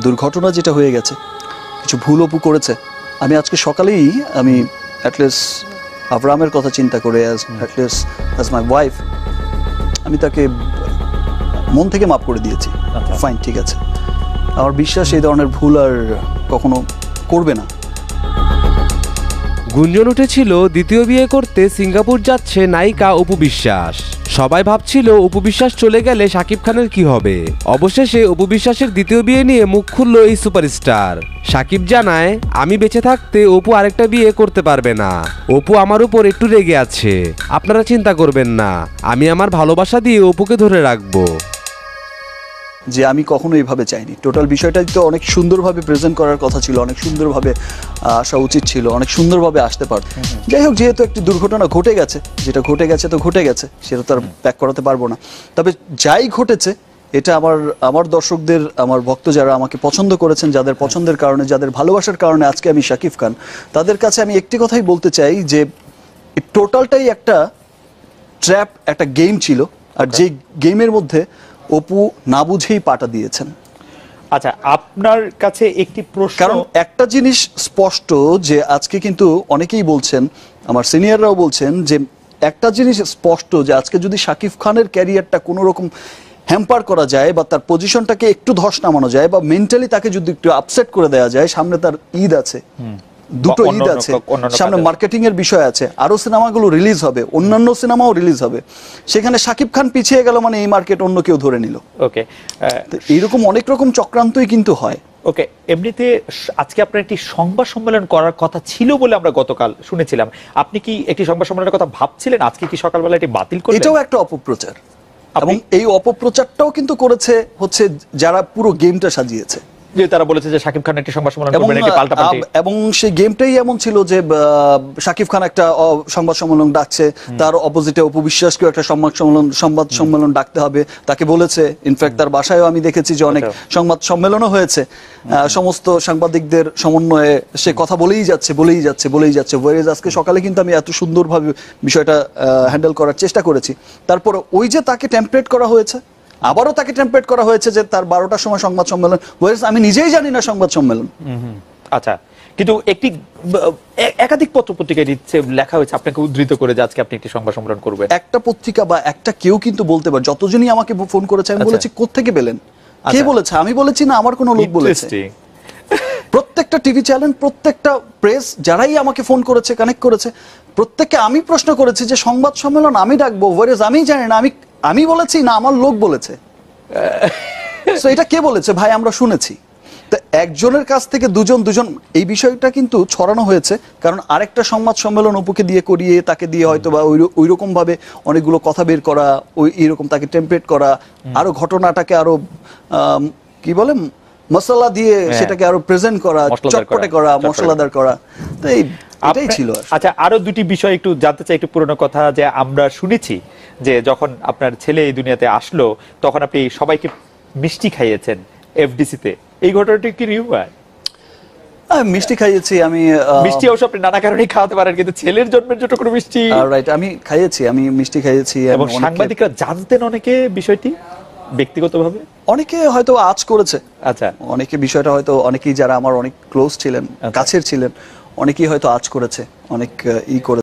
দুর্ঘটনা যেটা হয়ে গেছে, কিছু ভুল অপু করেছে, আমি আজকে সকালেই আমি অ্যাটলিস্ট আবরামের কথা চিন্তা করে অ্যাটলিস্ট অ্যাজ মাই ওয়াইফ আমি তাকে মন থেকে মাফ করে দিয়েছি। ফাইন, ঠিক আছে, আমার বিশ্বাস এই ধরনের ভুল আর কখনো করবে না। গুঞ্জন উঠেছিল দ্বিতীয় বিয়ে করতে সিঙ্গাপুর যাচ্ছে নায়িকা অপু বিশ্বাস। সবাই ভাবছিল অপু বিশ্বাস চলে গেলে শাকিব খানের কি হবে। অবশেষে অপু বিশ্বাসের দ্বিতীয় বিয়ে নিয়ে মুখ খুলল এই সুপারস্টার। শাকিব জানায়, আমি বেঁচে থাকতে অপু আরেকটা বিয়ে করতে পারবে না। অপু আমার উপর একটু রেগে আছে, আপনারা চিন্তা করবেন না, আমি আমার ভালোবাসা দিয়ে অপুকে ধরে রাখবো। যে আমি কখনো এইভাবে চাইনি। টোটাল বিষয়টাই তো অনেক সুন্দরভাবে প্রেজেন্ট করার কথা ছিল, অনেক সুন্দরভাবে আসা উচিত ছিল, অনেক সুন্দরভাবে আসতে পারত। যাই হোক, যেহেতু একটি দুর্ঘটনা ঘটে গেছে, যেটা ঘটে গেছে তো ঘটে গেছে, সেটা তো আর ব্যাক করাতে পারবো না। তবে যাই ঘটেছে, এটা আমার দর্শকদের, আমার ভক্ত যারা আমাকে পছন্দ করেছেন, যাদের পছন্দের কারণে, যাদের ভালোবাসার কারণে আজকে আমি শাকিব খান, তাদের কাছে আমি একটি কথাই বলতে চাই যে টোটালটাই একটা ট্র্যাপ, একটা গেম ছিল। আর যে গেমের মধ্যে অপু না বুঝেই পাটা দিয়েছেন। আচ্ছা, আপনার কাছে একটি প্রশ্ন, কারণ একটা জিনিস স্পষ্ট যে আজকে কিন্তু অনেকেই বলছেন, আমার সিনিয়ররাও বলছেন যে একটা জিনিস স্পষ্ট যে আজকে যদি শাকিব খানের ক্যারিয়ারটা কোনো রকম হ্যাম্পার করা যায় বা তার পজিশনটাকে একটু ধস নামানো যায় বা মেন্টালি তাকে যদি একটু আপসেট করে দেওয়া যায়, সামনে তার ঈদ আছে, দুটো ঈদ আছে, সামনে মার্কেটিং এর বিষয় আছে, আরো সিনেমাগুলো রিলিজ হবে, অন্যান্য সিনেমাও রিলিজ হবে, সেখানে শাকিব খান পিছিয়ে গেল মানে এই মার্কেট অন্য কেউ ধরে নিল। ওকে, এইরকম অনেক রকম চক্রান্তই কিন্তু হয়। ওকে, এমনিতে আজকে আপনার একটি সংবাদ সম্মেলন করার কথা ছিল বলে আমরা গতকাল শুনেছিলাম। আপনি কি একটি সংবাদ সম্মেলনের কথা ভাবছিলেন? আজকে কি সকালবেলা এটি বাতিল করলেন? এটাও একটা অপপ্রচার, এবং এই অপপ্রচারটাও কিন্তু করেছে হচ্ছে যারা পুরো গেমটা সাজিয়েছে। যে তারা বলেছে যে শাকিব খান একটি সংবাদ সম্মেলন করবেন, একটি পাল্টাপাল্টি, এবং সেই গেমটাই এমন ছিল যে শাকিব খান একটা সংবাদ সম্মেলন ডাকছে, তার অপোজিটে অপু বিশ্বাসকে একটা সংবাদ সম্মেলন ডাকতে হবে, তাকে বলেছে। ইনফ্যাক্ট তার বাসায়ও আমি দেখেছি যে অনেক সংবাদ সম্মেলনও হয়েছে, সমস্ত সাংবাদিকদের সমন্বয়ে সে কথা বলেই যাচ্ছে। ওয়ারেজ আজকে সকালে কিন্তু আমি এত সুন্দরভাবে বিষয়টা হ্যান্ডেল করার চেষ্টা করেছি। তারপর ওই যে তাকে টেম্পলেট করা হয়েছে, আবারও তাকে টেম্পলেট করা হয়েছে যে তার 12টার সময় সংবাদ সম্মেলন, আমি নিজেই জানি না সংবাদ সম্মেলন। আচ্ছা, কিন্তু একটি একাধিক পত্রপত্রিকায় লেখা হয়েছে আপনাকে উদ্ধৃত করে যে আজকে আপনি একটি সংবাদ সম্মেলন করবেন। একটা পত্রিকা বা একটা কেউ কিন্তু বলতে পারে, যতজনই আমাকে ফোন করেছে আমি বলেছি কোত্থেকে পেলেন, কে বলেছে, আমি বলেছি না আমার কোনো লোক বলেছে। প্রত্যেকটা টিভি চ্যানেল, প্রত্যেকটা প্রেস যারাই আমাকে ফোন করেছে, কানেক্ট করেছে, প্রত্যেককে আমি প্রশ্ন করেছি যে সংবাদ সম্মেলন আমি ডাকবো, ওয়ারেজ আমি জানি না, আমি বলেছি না আমার লোক বলেছে। সো এটা কে বলেছে ভাই, আমরা শুনেছি। তো একজনের কাছ থেকে দুজন এই বিষয়টা কিন্তু ছড়ানো হয়েছে, কারণ আরেকটা সংবাদ সম্মেলন অপুকে দিয়ে করিয়ে তাকে দিয়ে হয়তো বা ওই রকম ভাবে অনেকগুলো কথা বের করা, ওই এরকম তাকে টেম্পলেট করা, আরো ঘটনাটাকে আরো কি বলে মশলা দিয়ে সেটাকে আরো প্রেজেন্ট করা, চটপটে করা, মশলাদার করা। তো এটাই ছিল। আচ্ছা, আরো দুটি বিষয় একটু জানতে চাই, একটু পুরনো কথা, যে আমরা শুনেছি যে যখন আপনার ছেলে এই দুনিয়াতে আসলো তখন আপনি সবাইকে মিষ্টি খাইয়েছেন এফডিসিতে, এই ঘটনাটি কি রিউমার? মিষ্টি খাইয়েছি আমি। মিষ্টি অবশ্য আপনি নানা কারণেই খাওয়াতে পারেন, কিন্তু ছেলের জন্মের জন্য কোনো মিষ্টি? রাইট, আমি খাইয়েছি, আমি মিষ্টি খাইয়েছি। এবং সাংবাদিকরা জানতেন অনেকে বিষয়টি ব্যক্তিগতভাবে? অনেকে হয়তো আজ করেছে। আচ্ছা, অনেকে বিষয়টা হয়তো, অনেকেই যারা আমার অনেক ক্লোজ ছিলেন, কাছের ছিলেন, অনেকেই হয়তো আজ করেছে, অনেক করে